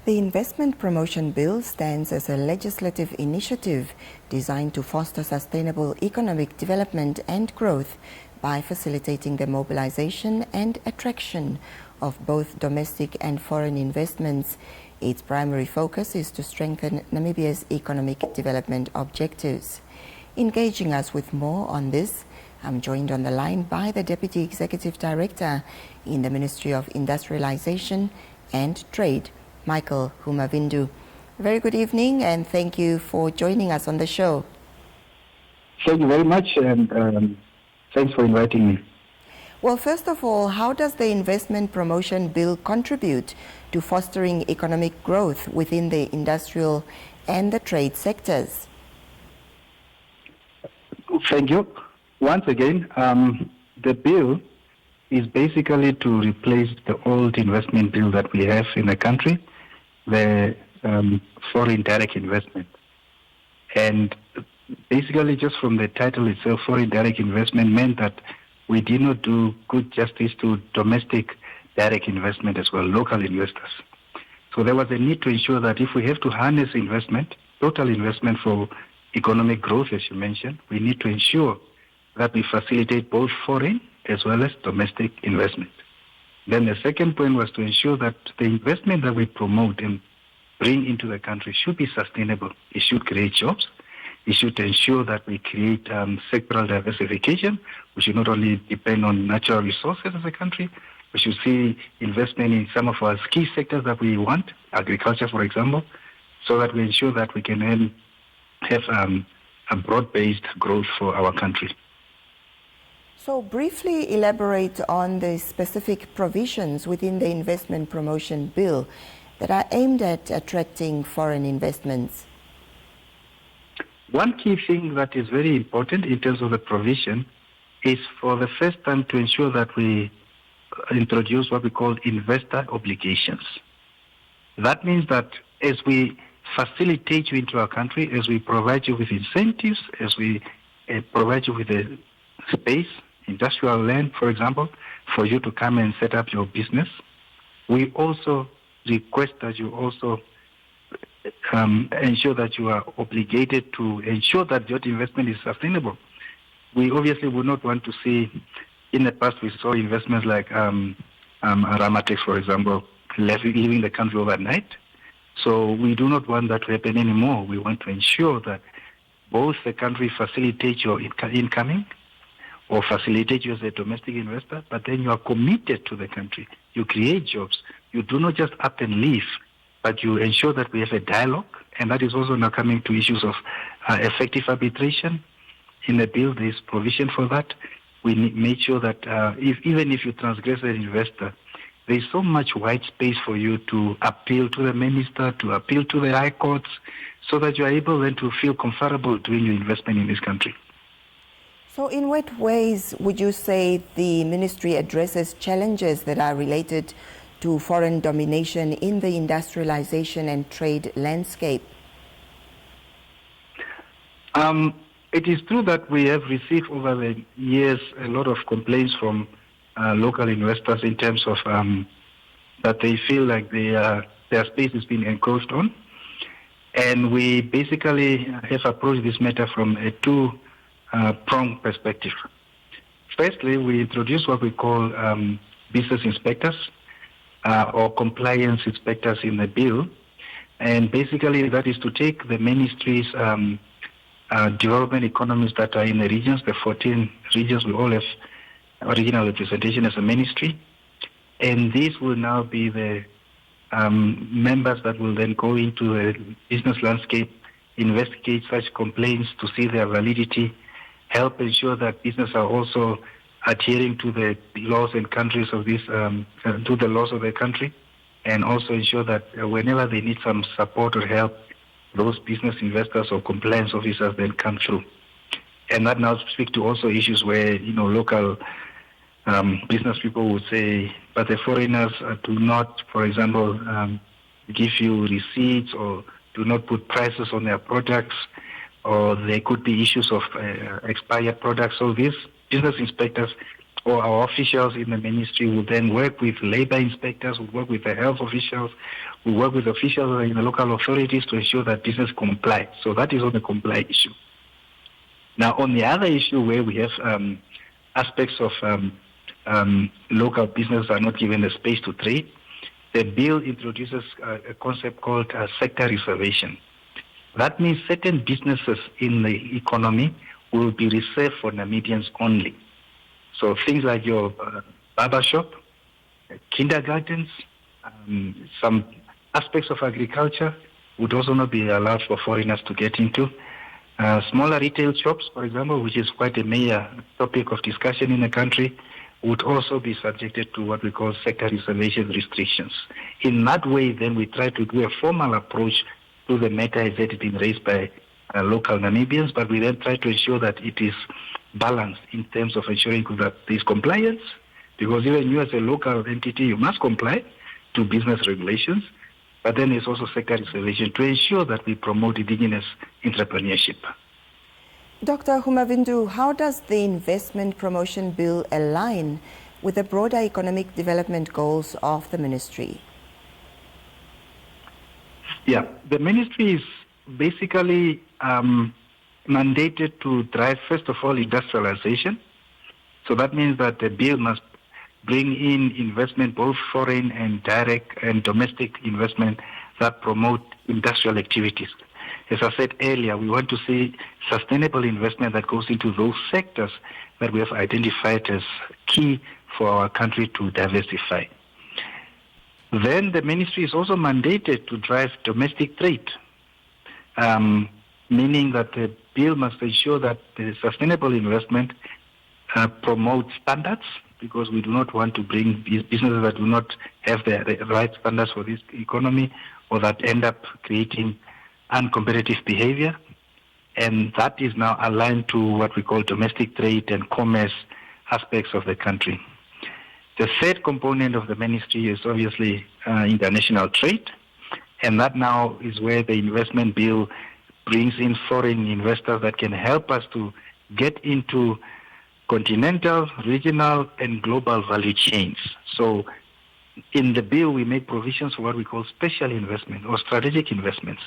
The Investment Promotion Bill stands as a legislative initiative designed to foster sustainable economic development and growth by facilitating the mobilization and attraction of both domestic and foreign investments. Its primary focus is to strengthen Namibia's economic development objectives. Engaging us with more on this, I'm joined on the line by the Deputy Executive Director in the Ministry of Industrialization and Trade, Michael Humavindu. Very good evening and thank you for joining us on the show. Thank you very much and thanks for inviting me. Well, first of all, how does the Investment Promotion Bill contribute to fostering economic growth within the industrial and the trade sectors? Thank you. Once again, the bill is basically to replace the old investment bill that we have in the country, the foreign direct investment. And basically just from the title itself, foreign direct investment meant that we did not do good justice to domestic direct investment as well, local investors. So there was a need to ensure that if we have to harness investment, total investment for economic growth, as you mentioned, we need to ensure that we facilitate both foreign as well as domestic investment. Then the second point was to ensure that the investment that we promote and bring into the country should be sustainable. It should create jobs. It should ensure that we create sectoral diversification. We should not only depend on natural resources as a country. We should see investment in some of our key sectors that we want, agriculture, for example, so that we ensure that we can then have a broad-based growth for our country. So briefly elaborate on the specific provisions within the Investment Promotion Bill that are aimed at attracting foreign investments. One key thing that is very important in terms of the provision is for the first time to ensure that we introduce what we call investor obligations. That means that as we facilitate you into our country, as we provide you with incentives, as we provide you with a space, industrial land, for example, for you to come and set up your business, we also request that you also ensure that you are obligated to ensure that your investment is sustainable. We obviously would not want to see, in the past we saw investments like Ramatex, for example, leaving the country overnight. So we do not want that to happen anymore. We want to ensure that both the country facilitates your incoming or facilitate you as a domestic investor, but then you are committed to the country. You create jobs. You do not just up and leave, but you ensure that we have a dialogue, and that is also now coming to issues of effective arbitration. In the bill, there is provision for that. We make sure that even if you transgress an investor, there is so much white space for you to appeal to the minister, to appeal to the high courts, so that you are able then to feel comfortable doing your investment in this country. So in what ways would you say the ministry addresses challenges that are related to foreign domination in the industrialization and trade landscape? It is true that we have received over the years a lot of complaints from local investors in terms of that they feel like their space is being encroached on. And we basically have approached this matter from a two-pronged perspective. Firstly, we introduced what we call business inspectors or compliance inspectors in the bill. And basically that is to take the ministry's development economies that are in the regions, the 14 regions. We all have original representation as a ministry. And these will now be the members that will then go into the business landscape, investigate such complaints to see their validity, help ensure that business are also adhering to the laws and countries of this, to the laws of the country, and also ensure that whenever they need some support or help, those business investors or compliance officers then come through. And that now speaks to also issues where, local business people would say, but the foreigners do not, for example, give you receipts or do not put prices on their products, or there could be issues of expired products. So these business inspectors or our officials in the ministry will then work with labor inspectors, will work with the health officials, will work with officials in the local authorities to ensure that business comply. So that is on the comply issue. Now, on the other issue where we have aspects of local business are not given the space to trade, the bill introduces a concept called sector reservation. That means certain businesses in the economy will be reserved for Namibians only. So things like your barber shop, kindergartens, some aspects of agriculture would also not be allowed for foreigners to get into. Smaller retail shops, for example, which is quite a major topic of discussion in the country, would also be subjected to what we call sector reservation restrictions. In that way, then we try to do a formal approach to the matter as it has been raised by local Namibians, but we then try to ensure that it is balanced in terms of ensuring that there is compliance, because even you as a local entity, you must comply to business regulations, but then there's also sector reservation to ensure that we promote indigenous entrepreneurship. Dr. Humavindu, how does the Investment Promotion Bill align with the broader economic development goals of the ministry? Yeah, the ministry is basically mandated to drive, first of all, industrialization. So that means that the bill must bring in investment, both foreign and direct and domestic investment that promote industrial activities. As I said earlier, we want to see sustainable investment that goes into those sectors that we have identified as key for our country to diversify. Then the ministry is also mandated to drive domestic trade, meaning that the bill must ensure that the sustainable investment promotes standards, because we do not want to bring businesses that do not have the right standards for this economy or that end up creating uncompetitive behavior. And that is now aligned to what we call domestic trade and commerce aspects of the country. The third component of the ministry is obviously international trade, and that now is where the investment bill brings in foreign investors that can help us to get into continental, regional, and global value chains. So in the bill, we make provisions for what we call special investment or strategic investments.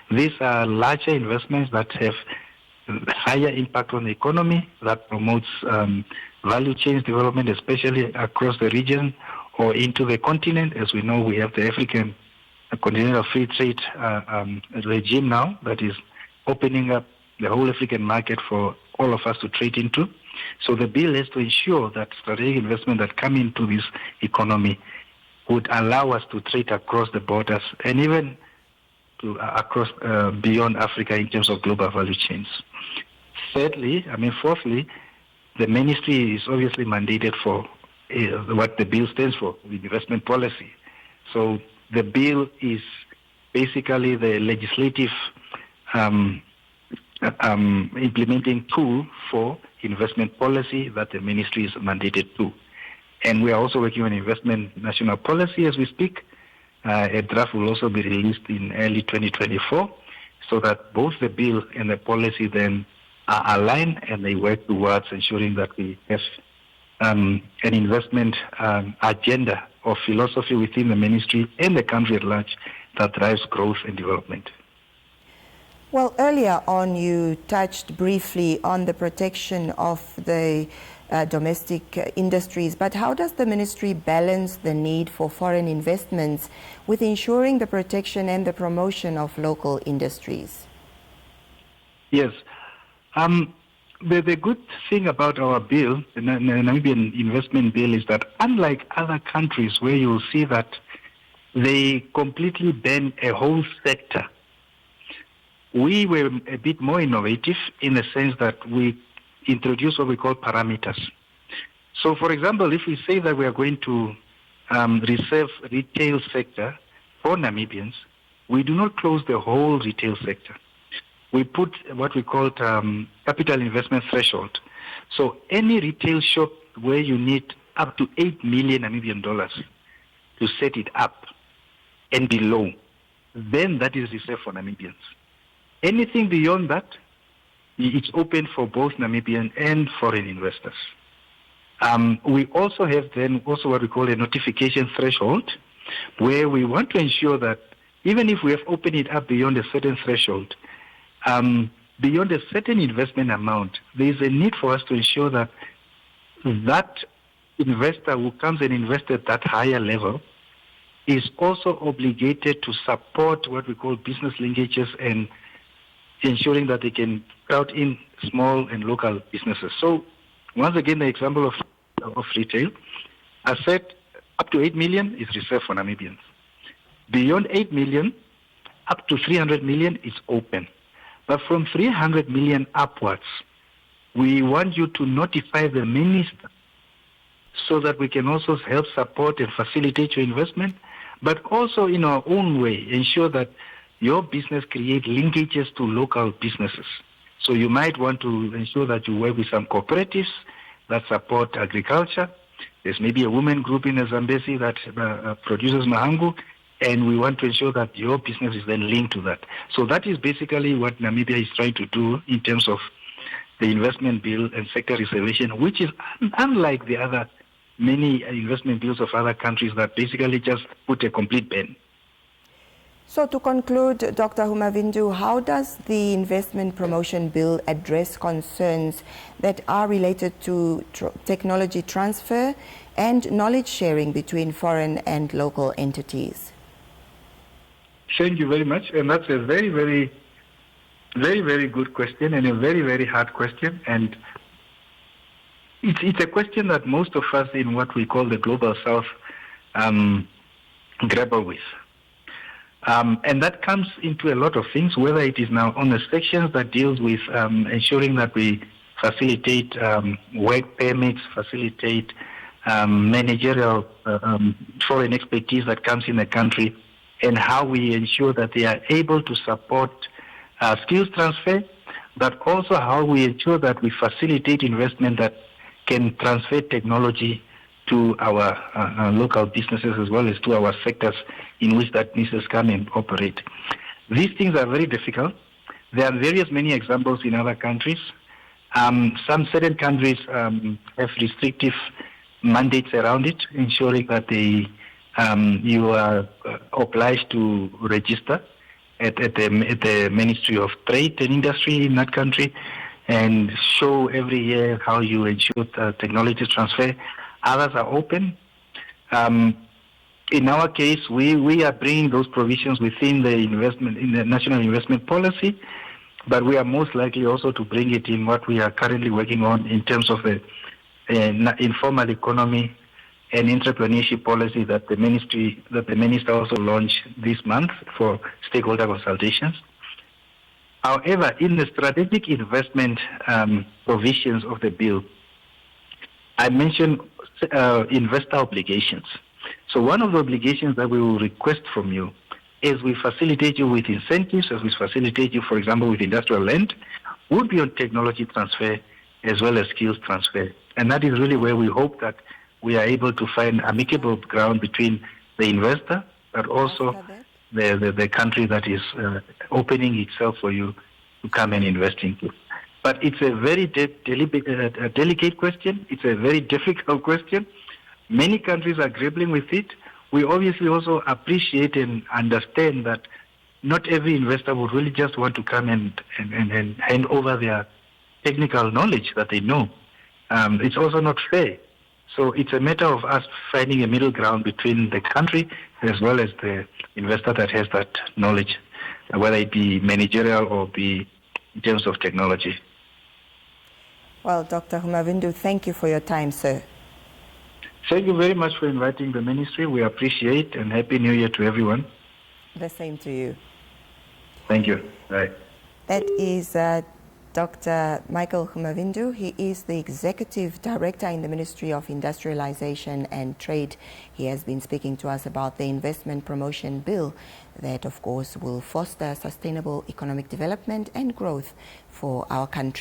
These are larger investments that have higher impact on the economy, that promotes value chains development, especially across the region or into the continent. As we know, we have the African Continental Free Trade regime now that is opening up the whole African market for all of us to trade into. So the bill has to ensure that strategic investment that come into this economy would allow us to trade across the borders and even to across beyond Africa in terms of global value chains. Fourthly, the ministry is obviously mandated for what the bill stands for, the investment policy. So the bill is basically the legislative implementing tool for investment policy that the ministry is mandated to. And we are also working on investment national policy as we speak. A draft will also be released in early 2024 so that both the bill and the policy then are aligned and they work towards ensuring that we have an investment agenda or philosophy within the ministry and the country at large that drives growth and development. Well, earlier on you touched briefly on the protection of the domestic industries, but how does the ministry balance the need for foreign investments with ensuring the protection and the promotion of local industries? Yes. The good thing about our bill, the Namibian investment bill, is that unlike other countries where you will see that they completely ban a whole sector, we were a bit more innovative in the sense that we introduce what we call parameters. So, for example, if we say that we are going to reserve retail sector for Namibians, we do not close the whole retail sector. We put what we call capital investment threshold. So any retail shop where you need up to 8 million Namibian dollars to set it up and below, then that is reserved for Namibians. Anything beyond that, it's open for both Namibian and foreign investors. We also have then also what we call a notification threshold, where we want to ensure that even if we have opened it up beyond a certain threshold, beyond a certain investment amount, there is a need for us to ensure that that investor who comes and invests at that higher level is also obligated to support what we call business linkages and ensuring that they can crowd in small and local businesses. So once again, the example of retail, I said up to 8 million is reserved for Namibians. Beyond 8 million, up to 300 million is open. But from 300 million upwards, we want you to notify the minister so that we can also help support and facilitate your investment, but also in our own way, ensure that your business create linkages to local businesses. So you might want to ensure that you work with some cooperatives that support agriculture. There's maybe a women group in Zambezi that produces mahangu, and we want to ensure that your business is then linked to that. So that is basically what Namibia is trying to do in terms of the investment bill and sector reservation, which is unlike the other many investment bills of other countries that basically just put a complete ban. So to conclude, Dr. Humavindu, how does the investment promotion bill address concerns that are related to technology transfer and knowledge sharing between foreign and local entities? Thank you very much. And that's a very, very good question, and a very, very hard question. And it's a question that most of us in what we call the Global South grapple with. And that comes into a lot of things, whether it is now on the sections that deals with ensuring that we facilitate work permits, facilitate managerial foreign expertise that comes in the country, and how we ensure that they are able to support skills transfer, but also how we ensure that we facilitate investment that can transfer technology to our local businesses as well as to our sectors in which that business come and operate. These things are very difficult. There are many examples in other countries. Some certain countries have restrictive mandates around it, ensuring that you are obliged to register at the Ministry of Trade and Industry in that country and show every year how you ensure technology transfer. Others are open. In our case, we are bringing those provisions within the investment in the national investment policy, but we are most likely also to bring it in what we are currently working on in terms of the informal economy and entrepreneurship policy that the minister also launched this month for stakeholder consultations. However, in the strategic investment provisions of the bill, I mentioned investor obligations. So one of the obligations that we will request from you is we facilitate you with incentives, as we facilitate you, for example, with industrial land, would be on technology transfer as well as skills transfer. And that is really where we hope that we are able to find amicable ground between the investor, but also the country that is opening itself for you to come and invest into. But it's a very delicate question. It's a very difficult question. Many countries are grappling with it. We obviously also appreciate and understand that not every investor would really just want to come and hand over their technical knowledge that they know. It's also not fair. So it's a matter of us finding a middle ground between the country as well as the investor that has that knowledge, whether it be managerial or be in terms of technology. Well, Dr. Humavindu, thank you for your time, sir. Thank you very much for inviting the ministry. We appreciate, and Happy New Year to everyone. The same to you. Thank you. Bye. That is Dr. Michael Humavindu. He is the Executive Director in the Ministry of Industrialization and Trade. He has been speaking to us about the investment promotion bill that, of course, will foster sustainable economic development and growth for our country.